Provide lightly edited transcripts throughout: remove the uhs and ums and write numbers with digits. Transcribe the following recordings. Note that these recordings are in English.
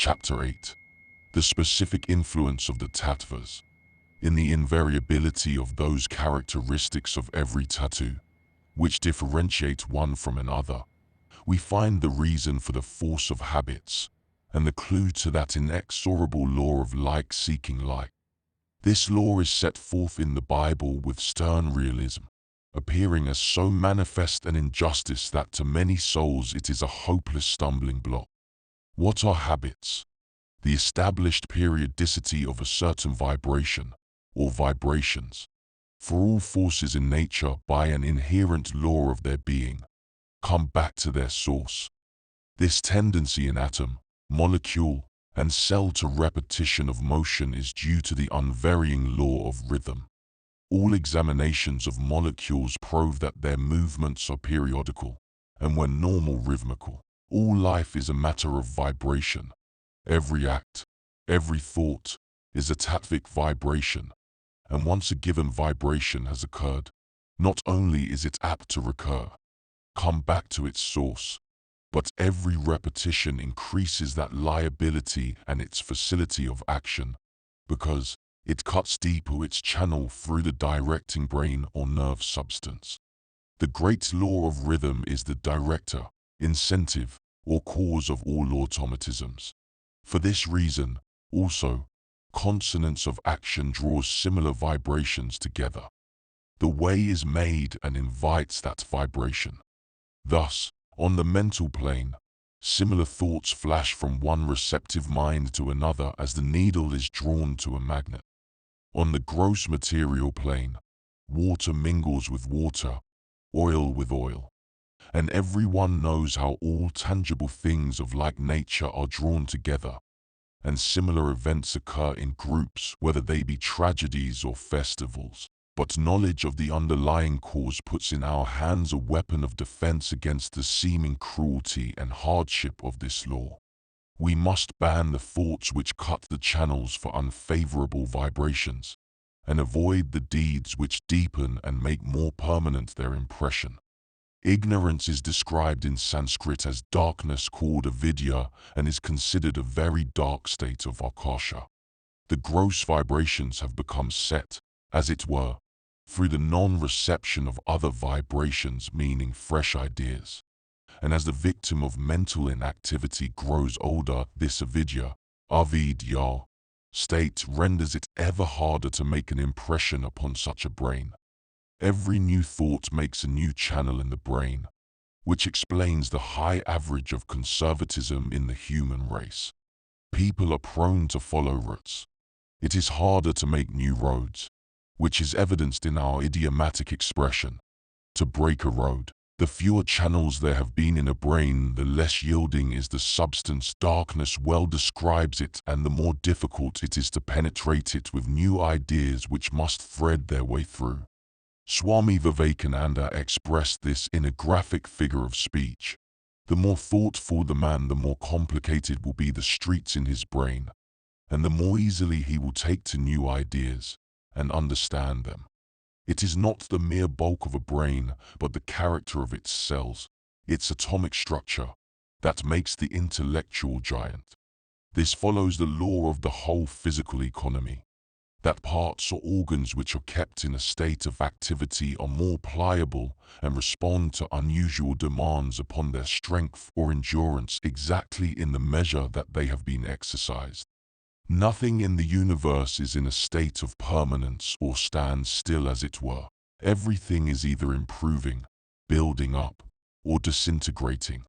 Chapter 8. The specific influence of the Tattvas. In the invariability of those characteristics of every tattoo, which differentiate one from another, we find the reason for the force of habits, and the clue to that inexorable law of like seeking like. This law is set forth in the Bible with stern realism, appearing as so manifest an injustice that to many souls it is a hopeless stumbling block. What are habits? The established periodicity of a certain vibration, or vibrations. For all forces in nature, by an inherent law of their being, come back to their source. This tendency in atom, molecule, and cell to repetition of motion is due to the unvarying law of rhythm. All examinations of molecules prove that their movements are periodical, and when normal rhythmical. All life is a matter of vibration. Every act, every thought, is a Tattvic vibration, and once a given vibration has occurred, not only is it apt to recur, come back to its source, but every repetition increases that liability and its facility of action, because it cuts deeper its channel through the directing brain or nerve substance. The great law of rhythm is the director, incentive, or cause of all automatisms. For this reason, also, consonance of action draws similar vibrations together. The way is made and invites that vibration. Thus, on the mental plane, similar thoughts flash from one receptive mind to another as the needle is drawn to a magnet. On the gross material plane, water mingles with water, oil with oil, and everyone knows how all tangible things of like nature are drawn together, and similar events occur in groups, whether they be tragedies or festivals. But knowledge of the underlying cause puts in our hands a weapon of defense against the seeming cruelty and hardship of this law. We must ban the thoughts which cut the channels for unfavorable vibrations, and avoid the deeds which deepen and make more permanent their impression. Ignorance is described in Sanskrit as darkness called avidya and is considered a very dark state of akasha. The gross vibrations have become set, as it were, through the non-reception of other vibrations, meaning fresh ideas. And as the victim of mental inactivity grows older, this avidya, avidya, state renders it ever harder to make an impression upon such a brain. Every new thought makes a new channel in the brain, which explains the high average of conservatism in the human race. People are prone to follow routes. It is harder to make new roads, which is evidenced in our idiomatic expression, to break a road. The fewer channels there have been in a brain, the less yielding is the substance. Darkness well describes it, and the more difficult it is to penetrate it with new ideas which must thread their way through. Swami Vivekananda expressed this in a graphic figure of speech. The more thoughtful the man, the more complicated will be the streets in his brain, and the more easily he will take to new ideas and understand them. It is not the mere bulk of a brain, but the character of its cells, its atomic structure, that makes the intellectual giant. This follows the law of the whole physical economy, that parts or organs which are kept in a state of activity are more pliable and respond to unusual demands upon their strength or endurance exactly in the measure that they have been exercised. Nothing in the universe is in a state of permanence or stands still, as it were. Everything is either improving, building up, or disintegrating,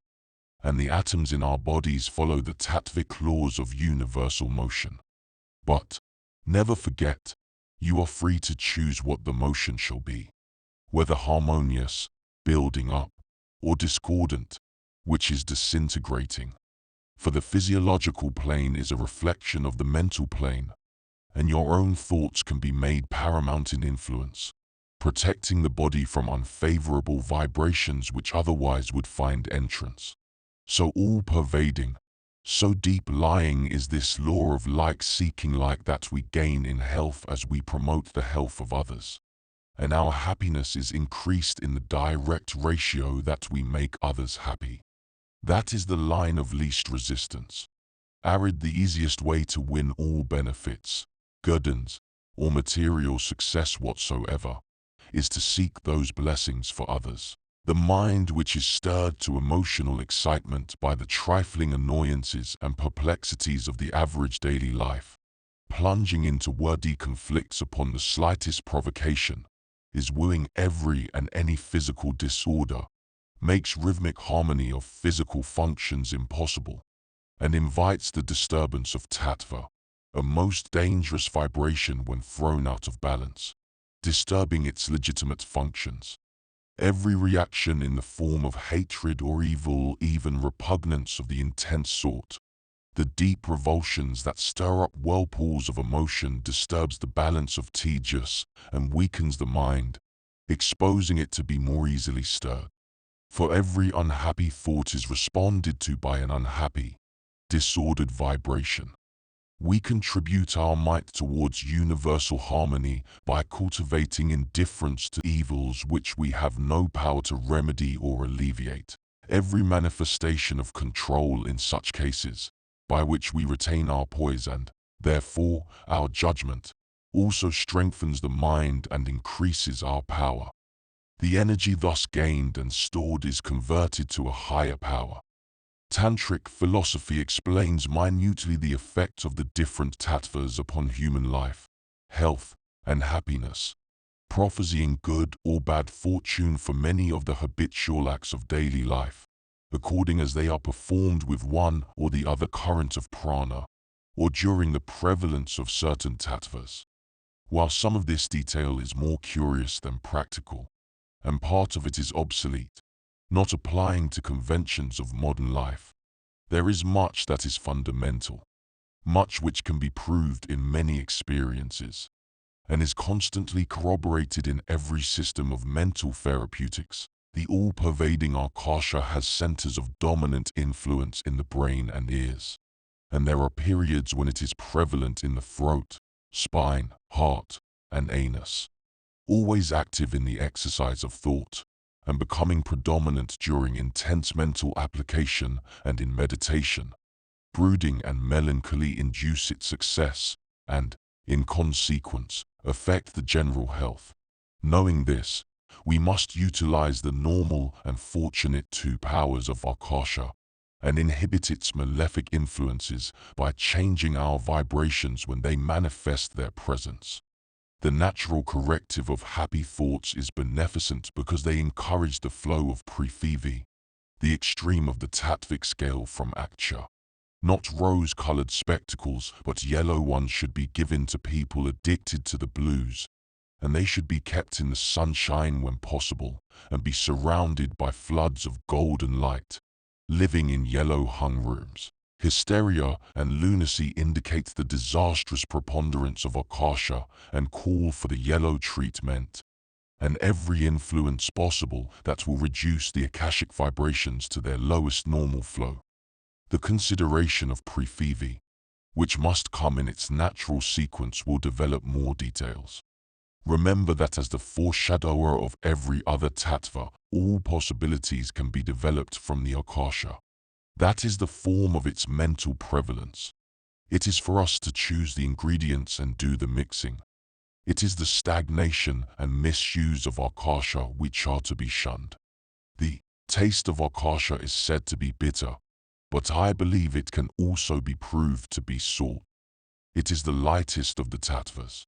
and the atoms in our bodies follow the Tattvic laws of universal motion. But never forget, you are free to choose what the motion shall be, whether harmonious, building up, or discordant, which is disintegrating. For the physiological plane is a reflection of the mental plane, and your own thoughts can be made paramount in influence, protecting the body from unfavorable vibrations which otherwise would find entrance. So all-pervading, so deep-lying is this law of like-seeking like that we gain in health as we promote the health of others, and our happiness is increased in the direct ratio that we make others happy. That is the line of least resistance. arid the easiest way to win all benefits, guerdons, or material success whatsoever, is to seek those blessings for others. The mind which is stirred to emotional excitement by the trifling annoyances and perplexities of the average daily life, plunging into wordy conflicts upon the slightest provocation, is wooing every and any physical disorder, makes rhythmic harmony of physical functions impossible, and invites the disturbance of Tattva, a most dangerous vibration when thrown out of balance, disturbing its legitimate functions. Every reaction in the form of hatred or evil, even repugnance of the intense sort, the deep revulsions that stir up whirlpools of emotion, disturbs the balance of Tejas and weakens the mind, exposing it to be more easily stirred. For every unhappy thought is responded to by an unhappy, disordered vibration. We contribute our might towards universal harmony by cultivating indifference to evils which we have no power to remedy or alleviate. Every manifestation of control in such cases, by which we retain our poise and, therefore, our judgment, also strengthens the mind and increases our power. The energy thus gained and stored is converted to a higher power. Tantric philosophy explains minutely the effect of the different tattvas upon human life, health, and happiness, prophesying good or bad fortune for many of the habitual acts of daily life, according as they are performed with one or the other current of prana, or during the prevalence of certain tattvas. While some of this detail is more curious than practical, and part of it is obsolete, not applying to conventions of modern life, there is much that is fundamental, much which can be proved in many experiences, and is constantly corroborated in every system of mental therapeutics. The all-pervading akasha has centers of dominant influence in the brain and ears, and there are periods when it is prevalent in the throat, spine, heart, and anus, always active in the exercise of thought, and becoming predominant during intense mental application and in meditation. Brooding and melancholy induce its success and, in consequence, affect the general health. Knowing this, we must utilize the normal and fortunate two powers of akasha and inhibit its malefic influences by changing our vibrations when they manifest their presence. The natural corrective of happy thoughts is beneficent because they encourage the flow of prithvi, the extreme of the Tattvic scale from Aksha. Not rose-colored spectacles, but yellow ones should be given to people addicted to the blues, and they should be kept in the sunshine when possible and be surrounded by floods of golden light. Living in yellow-hung rooms, hysteria and lunacy indicate the disastrous preponderance of akasha and call for the yellow treatment, and every influence possible that will reduce the akashic vibrations to their lowest normal flow. The consideration of prithvi, which must come in its natural sequence, will develop more details. Remember that as the foreshadower of every other tattva, all possibilities can be developed from the akasha. That is the form of its mental prevalence. It is for us to choose the ingredients and do the mixing. It is the stagnation and misuse of akasha which are to be shunned. The taste of akasha is said to be bitter, but I believe it can also be proved to be salt. It is the lightest of the tattvas.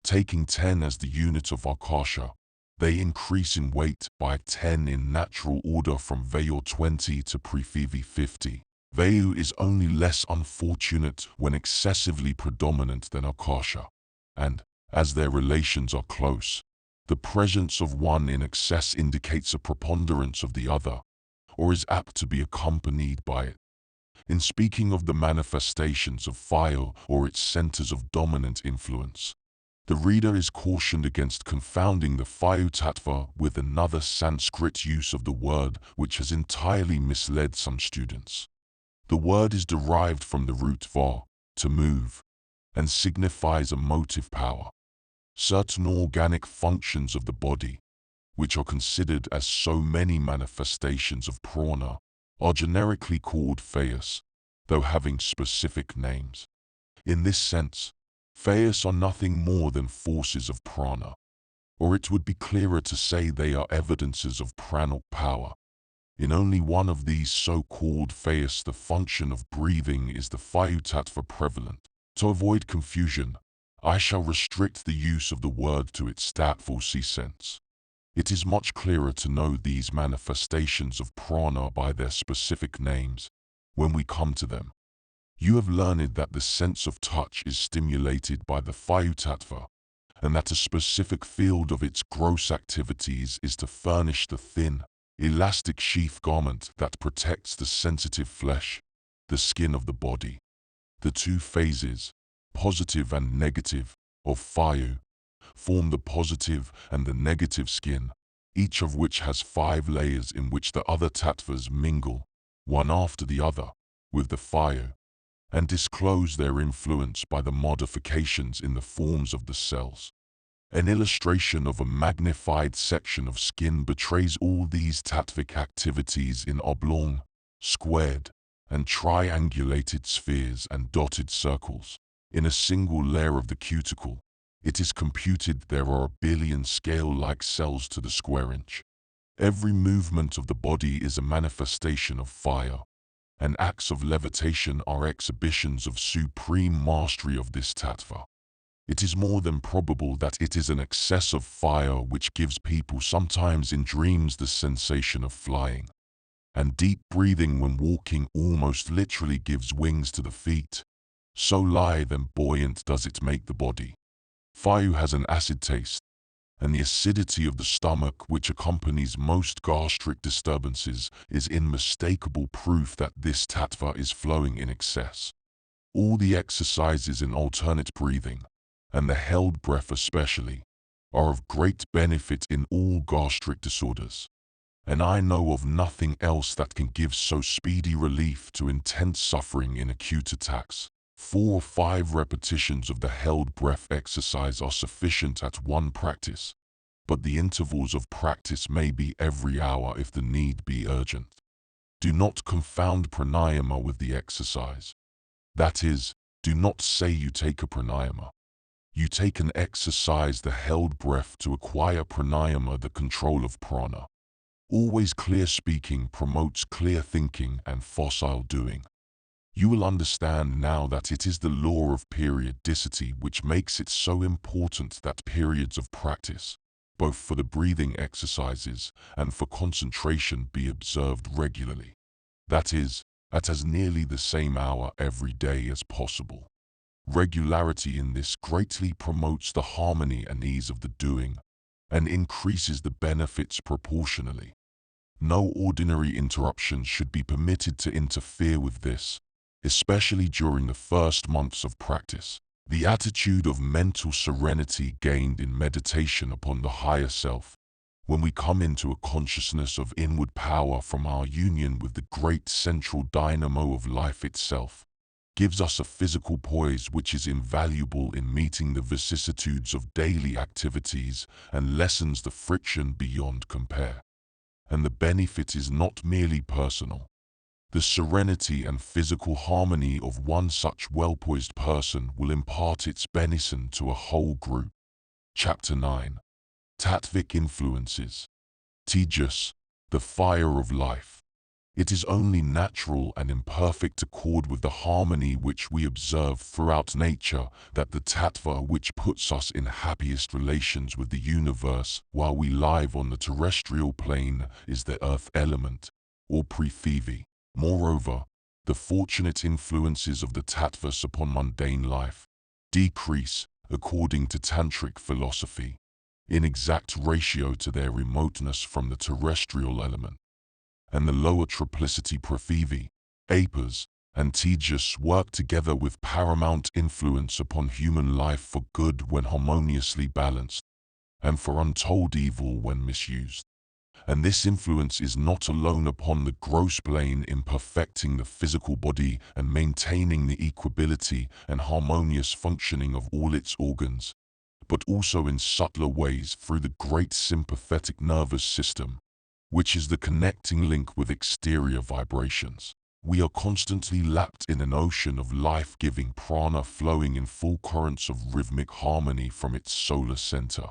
Taking 10 as the unit of akasha, they increase in weight by 10 in natural order from Vayu 20 to prithvi 50. Vayu is only less unfortunate when excessively predominant than akasha, and, as their relations are close, the presence of one in excess indicates a preponderance of the other, or is apt to be accompanied by it. In speaking of the manifestations of fire or its centers of dominant influence, the reader is cautioned against confounding the Vayu Tattva with another Sanskrit use of the word which has entirely misled some students. The word is derived from the root va, to move, and signifies a motive power. Certain organic functions of the body, which are considered as so many manifestations of prana, are generically called Vayus, though having specific names. In this sense, Fayas are nothing more than forces of prana, or it would be clearer to say they are evidences of pranic power. In only one of these so-called Fayas the function of breathing is the Vayu Tattva prevalent. To avoid confusion, I shall restrict the use of the word to its Tattvas sense. It is much clearer to know these manifestations of prana by their specific names when we come to them. You have learned that the sense of touch is stimulated by the Vayu Tattva, and that a specific field of its gross activities is to furnish the thin, elastic sheath garment that protects the sensitive flesh, the skin of the body. The two phases, positive and negative, of Vayu, form the positive and the negative skin, each of which has 5 layers in which the other tattvas mingle, one after the other, with the Vayu, and disclose their influence by the modifications in the forms of the cells. An illustration of a magnified section of skin betrays all these Tattvic activities in oblong, squared, and triangulated spheres and dotted circles. In a single layer of the cuticle, it is computed there are 1 billion scale-like cells to the square inch. Every movement of the body is a manifestation of fire, and acts of levitation are exhibitions of supreme mastery of this tattva. It is more than probable that it is an excess of fire which gives people sometimes in dreams the sensation of flying. And deep breathing when walking almost literally gives wings to the feet. So lithe and buoyant does it make the body. Vayu has an acid taste, and the acidity of the stomach which accompanies most gastric disturbances is unmistakable proof that this tattva is flowing in excess. All the exercises in alternate breathing, and the held breath especially, are of great benefit in all gastric disorders. And I know of nothing else that can give so speedy relief to intense suffering in acute attacks. 4 or 5 repetitions of the held breath exercise are sufficient at one practice, but the intervals of practice may be every hour if the need be urgent. Do not confound pranayama with the exercise. That is, do not say you take a pranayama. You take an exercise, the held breath, to acquire pranayama, the control of prana. Always clear speaking promotes clear thinking and facile doing. You will understand now that it is the law of periodicity which makes it so important that periods of practice, both for the breathing exercises and for concentration, be observed regularly. That is, at as nearly the same hour every day as possible. Regularity in this greatly promotes the harmony and ease of the doing, and increases the benefits proportionally. No ordinary interruptions should be permitted to interfere with this, especially during the first months of practice. The attitude of mental serenity gained in meditation upon the higher self, when we come into a consciousness of inward power from our union with the great central dynamo of life itself, gives us a physical poise which is invaluable in meeting the vicissitudes of daily activities and lessens the friction beyond compare. And the benefit is not merely personal. The serenity and physical harmony of one such well-poised person will impart its benison to a whole group. Chapter 9. Tattvic influences. Tejas, the fire of life. It is only natural and in perfect accord with the harmony which we observe throughout nature that the tattva which puts us in happiest relations with the universe while we live on the terrestrial plane is the earth element, or Prithvi. Moreover, the fortunate influences of the tattvas upon mundane life decrease, according to tantric philosophy, in exact ratio to their remoteness from the terrestrial element. And the lower triplicity Prithvi, Apas, and Tejas work together with paramount influence upon human life for good when harmoniously balanced, and for untold evil when misused. And this influence is not alone upon the gross plane in perfecting the physical body and maintaining the equability and harmonious functioning of all its organs, but also in subtler ways through the great sympathetic nervous system, which is the connecting link with exterior vibrations. We are constantly lapped in an ocean of life-giving prana flowing in full currents of rhythmic harmony from its solar center.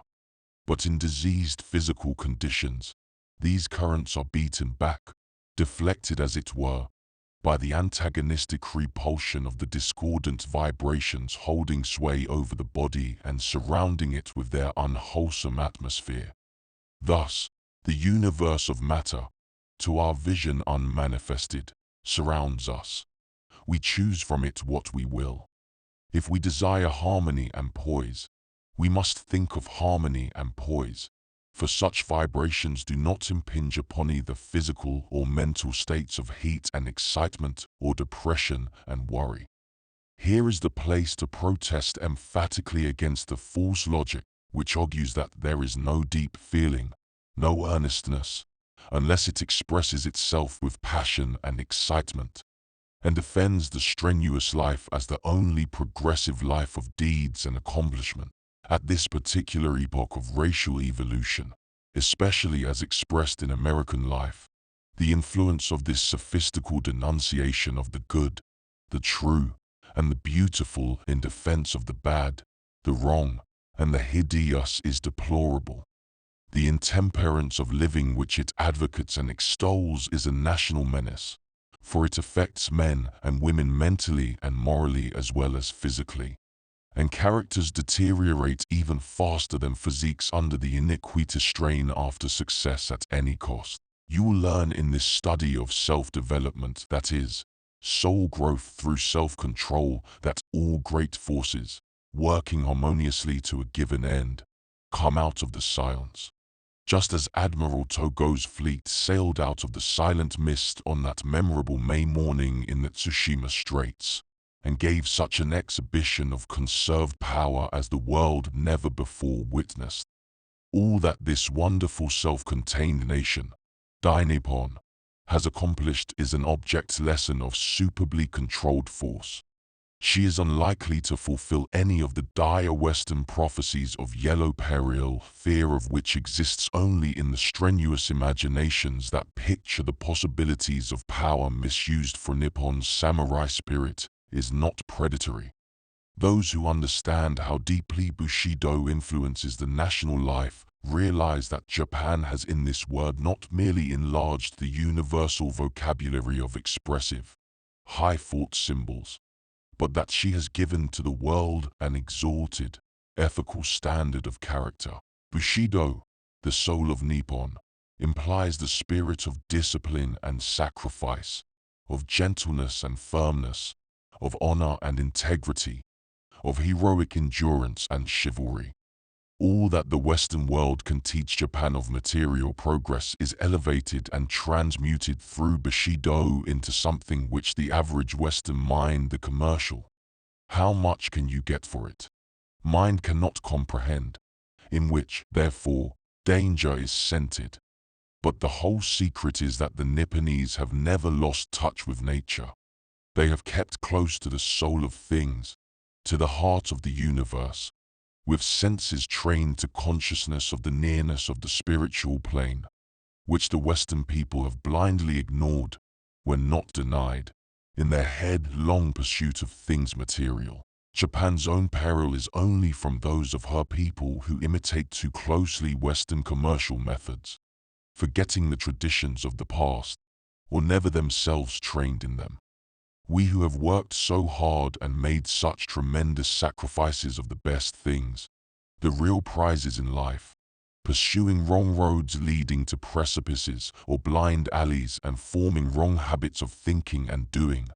But in diseased physical conditions, these currents are beaten back, deflected as it were, by the antagonistic repulsion of the discordant vibrations holding sway over the body and surrounding it with their unwholesome atmosphere. Thus, the universe of matter, to our vision unmanifested, surrounds us. We choose from it what we will. If we desire harmony and poise, we must think of harmony and poise, for such vibrations do not impinge upon either physical or mental states of heat and excitement or depression and worry. Here is the place to protest emphatically against the false logic which argues that there is no deep feeling, no earnestness, unless it expresses itself with passion and excitement, and defends the strenuous life as the only progressive life of deeds and accomplishment. At this particular epoch of racial evolution, especially as expressed in American life, the influence of this sophistical denunciation of the good, the true, and the beautiful in defense of the bad, the wrong, and the hideous is deplorable. The intemperance of living which it advocates and extols is a national menace, for it affects men and women mentally and morally as well as physically. And characters deteriorate even faster than physiques under the iniquitous strain after success at any cost. You will learn in this study of self-development, that is, soul growth through self-control, that all great forces, working harmoniously to a given end, come out of the silence. Just as Admiral Togo's fleet sailed out of the silent mist on that memorable May morning in the Tsushima Straits, and gave such an exhibition of conserved power as the world never before witnessed. All that this wonderful self-contained nation, Dainippon, has accomplished is an object lesson of superbly controlled force. She is unlikely to fulfill any of the dire Western prophecies of yellow peril, fear of which exists only in the strenuous imaginations that picture the possibilities of power misused, for Nippon's samurai spirit is not predatory. Those who understand how deeply Bushido influences the national life realize that Japan has in this word not merely enlarged the universal vocabulary of expressive, high-thought symbols, but that she has given to the world an exalted, ethical standard of character. Bushido, the soul of Nippon, implies the spirit of discipline and sacrifice, of gentleness and firmness, of honor and integrity, of heroic endurance and chivalry. All that the Western world can teach Japan of material progress is elevated and transmuted through Bushido into something which the average Western mind, the commercial, how much can you get for it, mind cannot comprehend, in which, therefore, danger is scented. But the whole secret is that the Nipponese have never lost touch with nature. They have kept close to the soul of things, to the heart of the universe, with senses trained to consciousness of the nearness of the spiritual plane, which the Western people have blindly ignored, when not denied, in their headlong pursuit of things material. Japan's own peril is only from those of her people who imitate too closely Western commercial methods, forgetting the traditions of the past, or never themselves trained in them. We who have worked so hard and made such tremendous sacrifices of the best things, the real prizes in life, pursuing wrong roads leading to precipices or blind alleys and forming wrong habits of thinking and doing,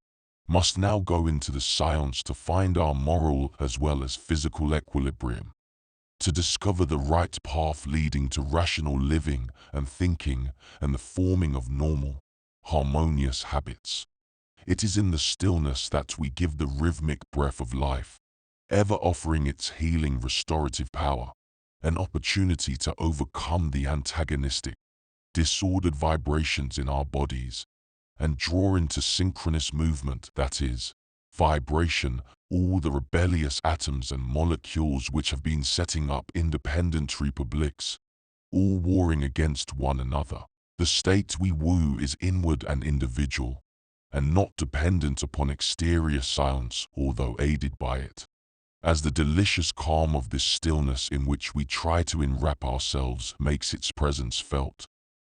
must now go into the silence to find our moral as well as physical equilibrium, to discover the right path leading to rational living and thinking and the forming of normal, harmonious habits. It is in the stillness that we give the rhythmic breath of life, ever offering its healing restorative power, an opportunity to overcome the antagonistic, disordered vibrations in our bodies, and draw into synchronous movement, that is, vibration, all the rebellious atoms and molecules which have been setting up independent republics, all warring against one another. The state we woo is inward and individual, and not dependent upon exterior silence, although aided by it. As the delicious calm of this stillness in which we try to enwrap ourselves makes its presence felt,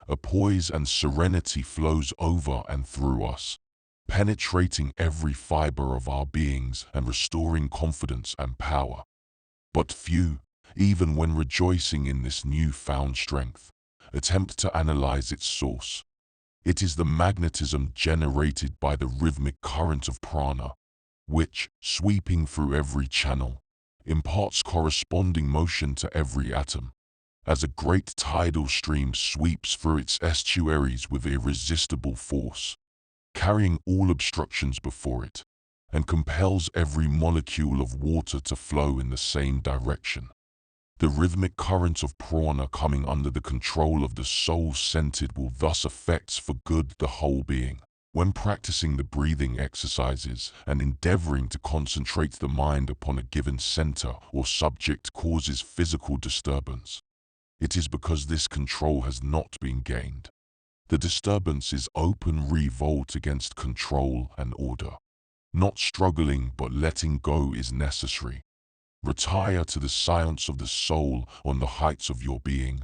a poise and serenity flows over and through us, penetrating every fiber of our beings and restoring confidence and power. But few, even when rejoicing in this new-found strength, attempt to analyze its source. It is the magnetism generated by the rhythmic current of prana, which, sweeping through every channel, imparts corresponding motion to every atom. As a great tidal stream sweeps through its estuaries with irresistible force, carrying all obstructions before it, and compels every molecule of water to flow in the same direction. The rhythmic current of prana coming under the control of the soul-centered will thus affect for good the whole being. When practicing the breathing exercises and endeavoring to concentrate the mind upon a given center or subject causes physical disturbance, it is because this control has not been gained. The disturbance is open revolt against control and order. Not struggling but letting go is necessary. Retire to the silence of the soul on the heights of your being,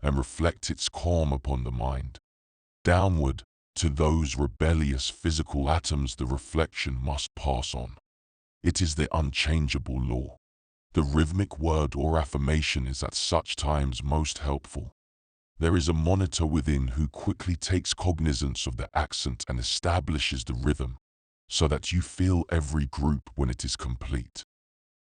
and reflect its calm upon the mind. Downward, to those rebellious physical atoms the reflection must pass on. It is the unchangeable law. The rhythmic word or affirmation is at such times most helpful. There is a monitor within who quickly takes cognizance of the accent and establishes the rhythm, so that you feel every group when it is complete.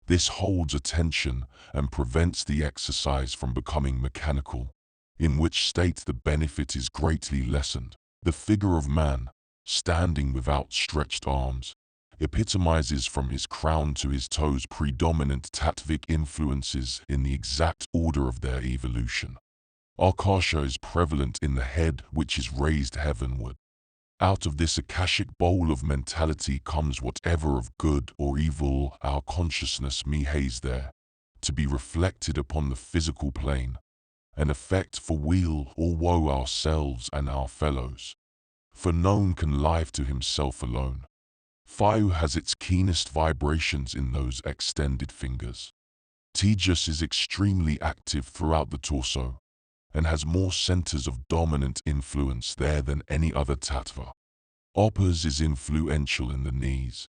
This holds attention and prevents the exercise from becoming mechanical, in which state the benefit is greatly lessened. The figure of man, standing with outstretched arms, epitomizes from his crown to his toes predominant Tattvic influences in the exact order of their evolution. Akasha is prevalent in the head, which is raised heavenward. Out of this akashic bowl of mentality comes whatever of good or evil our consciousness behaves there, to be reflected upon the physical plane, an effect for weal or woe ourselves and our fellows. For none can live to himself alone. Fire has its keenest vibrations in those extended fingers. Tejas is extremely active throughout the torso, and has more centers of dominant influence there than any other tattva. Opas is influential in the knees,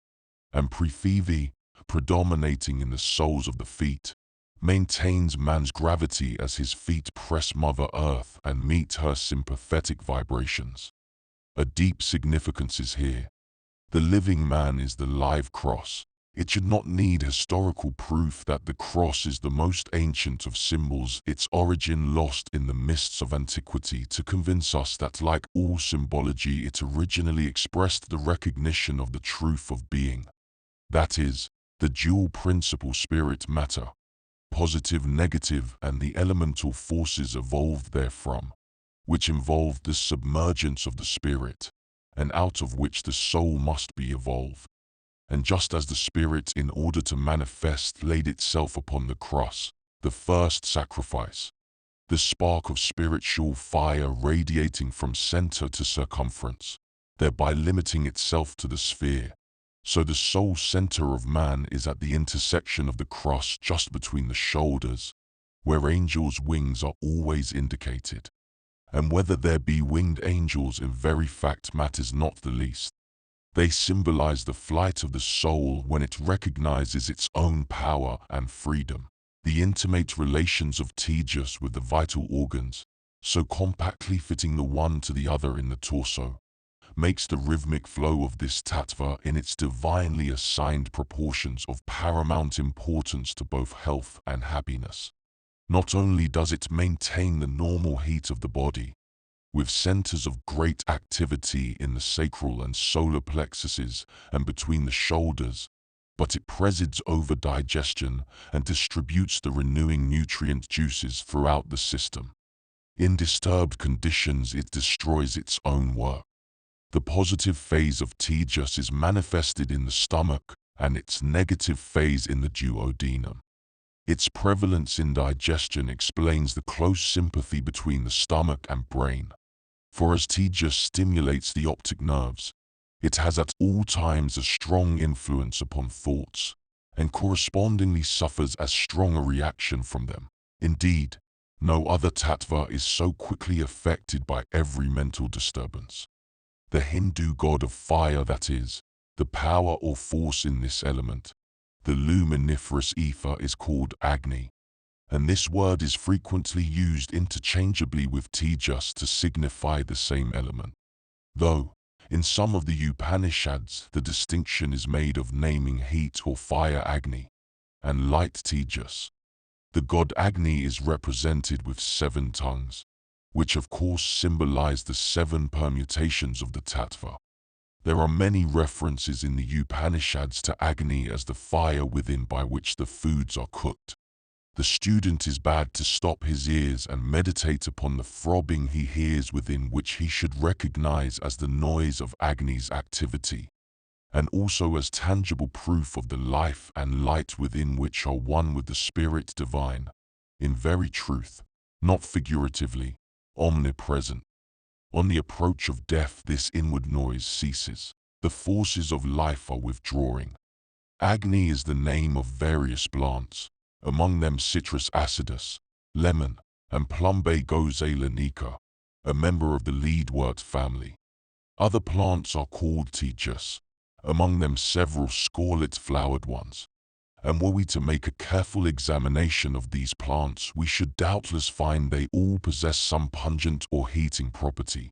and Prithvi, predominating in the soles of the feet, maintains man's gravity as his feet press Mother Earth and meet her sympathetic vibrations. A deep significance is here. The living man is the live cross. It should not need historical proof that the cross is the most ancient of symbols, its origin lost in the mists of antiquity, to convince us that, like all symbology, it originally expressed the recognition of the truth of being. That is, the dual principle spirit-matter, positive, negative, and the elemental forces evolved therefrom, which involved the submergence of the spirit, and out of which the soul must be evolved. And just as the spirit, in order to manifest, laid itself upon the cross, the first sacrifice, the spark of spiritual fire radiating from center to circumference, thereby limiting itself to the sphere, so the soul center of man is at the intersection of the cross just between the shoulders, where angels' wings are always indicated. And whether there be winged angels in very fact matters not the least. They symbolize the flight of the soul when it recognizes its own power and freedom. The intimate relations of Tejas with the vital organs, so compactly fitting the one to the other in the torso, makes the rhythmic flow of this tattva in its divinely assigned proportions of paramount importance to both health and happiness. Not only does it maintain the normal heat of the body, with centers of great activity in the sacral and solar plexuses and between the shoulders, but it presides over digestion and distributes the renewing nutrient juices throughout the system. In disturbed conditions, it destroys its own work. The positive phase of Tejas is manifested in the stomach and its negative phase in the duodenum. Its prevalence in digestion explains the close sympathy between the stomach and brain. For as Tejas stimulates the optic nerves, It has at all times a strong influence upon thoughts, and correspondingly suffers as strong a reaction from them. Indeed, no other tattva is so quickly affected by every mental disturbance. The Hindu god of fire, that is, the power or force in this element, the luminiferous ether, is called Agni, and this word is frequently used interchangeably with Tejas to signify the same element. Though, in some of the Upanishads, the distinction is made of naming heat or fire Agni, and light Tejas. The god Agni is represented with 7 tongues, which of course symbolize the 7 permutations of the Tattva. There are many references in the Upanishads to Agni as the fire within by which the foods are cooked. The student is bade to stop his ears and meditate upon the throbbing he hears within, which he should recognize as the noise of Agni's activity, and also as tangible proof of the life and light within, which are one with the Spirit divine, in very truth, not figuratively, omnipresent. On the approach of death, this inward noise ceases. The forces of life are withdrawing. Agni is the name of various plants, among them citrus acidus, lemon, and Plumbago a member of the leadwort family. Other plants are called Tejas, among them several scarlet-flowered ones. And were we to make a careful examination of these plants, we should doubtless find they all possess some pungent or heating property.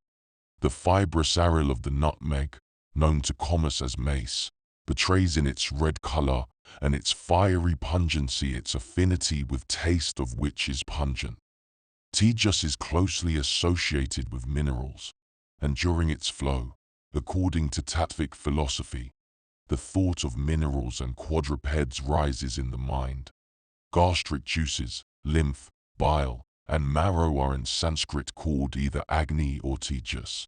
The fibrous aril of the nutmeg, known to commerce as mace, betrays in its red color and its fiery pungency its affinity with taste, of which is pungent. Tejas is closely associated with minerals, and during its flow, according to Tattvic philosophy, the thought of minerals and quadrupeds rises in the mind. Gastric juices, lymph, bile, and marrow are in Sanskrit called either Agni or Tejas.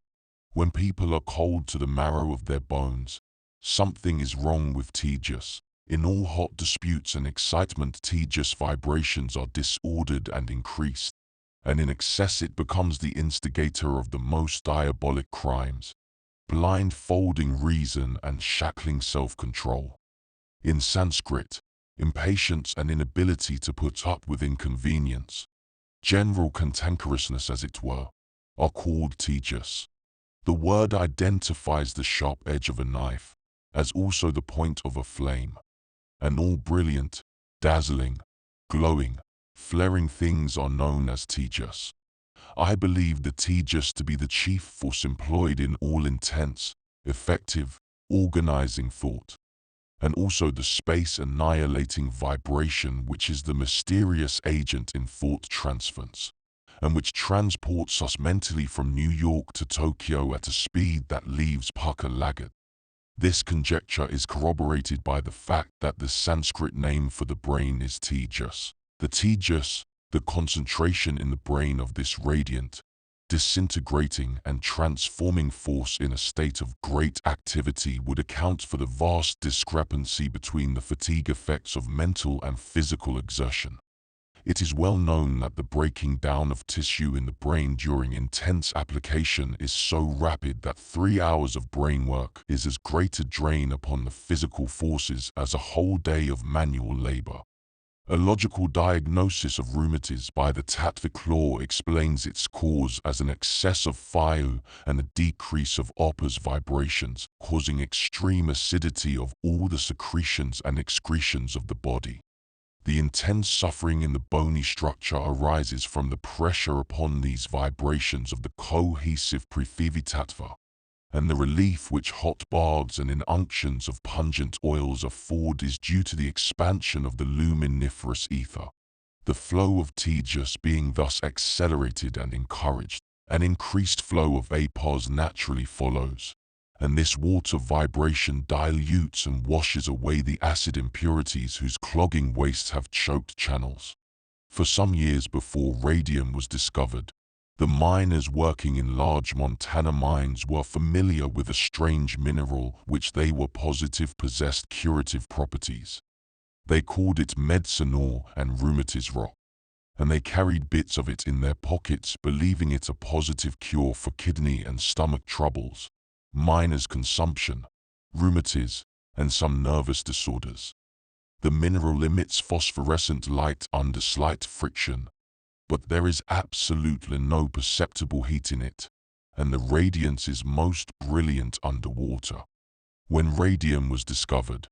When people are cold to the marrow of their bones, something is wrong with Tejas. In all hot disputes and excitement, Tejas vibrations are disordered and increased, and in excess it becomes the instigator of the most diabolic crimes, blindfolding reason and shackling self-control. In Sanskrit, impatience and inability to put up with inconvenience, general cantankerousness as it were, are called Tejas. The word identifies the sharp edge of a knife, as also the point of a flame, and all brilliant, dazzling, glowing, flaring things are known as Tejas. I believe the Tejas to be the chief force employed in all intense, effective, organizing thought, and also the space-annihilating vibration which is the mysterious agent in thought transference, and which transports us mentally from New York to Tokyo at a speed that leaves pucker laggard. This conjecture is corroborated by the fact that the Sanskrit name for the brain is Tejas. The Tejas, the concentration in the brain of this radiant, disintegrating and transforming force in a state of great activity, would account for the vast discrepancy between the fatigue effects of mental and physical exertion. It is well known that the breaking down of tissue in the brain during intense application is so rapid that 3 hours of brain work is as great a drain upon the physical forces as a whole day of manual labor. A logical diagnosis of rheumatism by the Tattvic law explains its cause as an excess of Phi and a decrease of Oppa's vibrations, causing extreme acidity of all the secretions and excretions of the body. The intense suffering in the bony structure arises from the pressure upon these vibrations of the cohesive Prithvi Tattva, and the relief which hot baths and inunctions of pungent oils afford is due to the expansion of the luminiferous ether. The flow of Tejas being thus accelerated and encouraged, an increased flow of Apos naturally follows, and this water vibration dilutes and washes away the acid impurities whose clogging wastes have choked channels. For some years before radium was discovered, the miners working in large Montana mines were familiar with a strange mineral which they were positive possessed curative properties. They called it medicine ore and rheumatiz rock, and they carried bits of it in their pockets, believing it a positive cure for kidney and stomach troubles. miners' consumption, rheumatiz, and some nervous disorders. The mineral emits phosphorescent light under slight friction, but there is absolutely no perceptible heat in it, and the radiance is most brilliant underwater. When radium was discovered,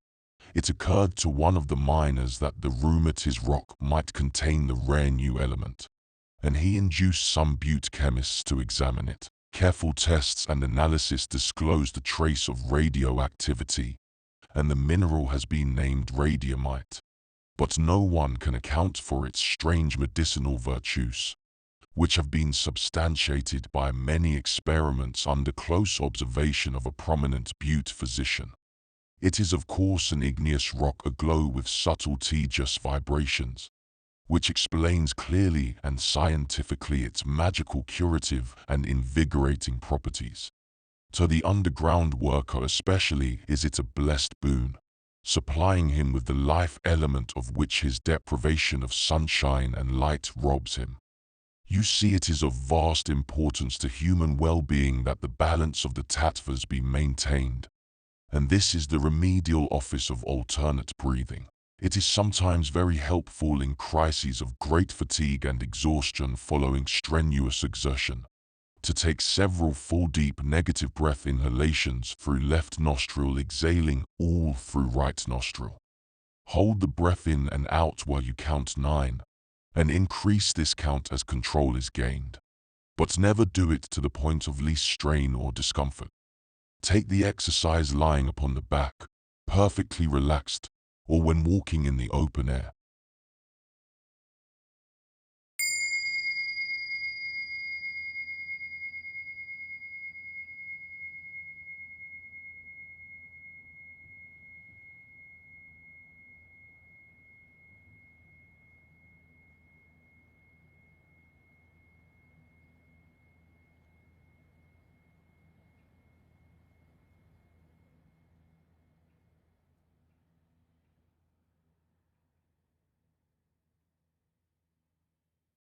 it occurred to one of the miners that the rheumatiz rock might contain the rare new element, and he induced some Butte chemists to examine it. Careful tests and analysis disclosed a trace of radioactivity, and the mineral has been named radiumite. But no one can account for its strange medicinal virtues, which have been substantiated by many experiments under close observation of a prominent Butte physician. It is of course an igneous rock aglow with subtle Tejas vibrations, which explains clearly and scientifically its magical curative and invigorating properties. To the underground worker especially is it a blessed boon, supplying him with the life element of which his deprivation of sunshine and light robs him. You see, it is of vast importance to human well-being that the balance of the Tattvas be maintained, and this is the remedial office of alternate breathing. It is sometimes very helpful in crises of great fatigue and exhaustion following strenuous exertion, to take several full deep negative breath inhalations through left nostril, exhaling all through right nostril. Hold the breath in and out while you count 9, and increase this count as control is gained. But never do it to the point of least strain or discomfort. Take the exercise lying upon the back, perfectly relaxed, or when walking in the open air.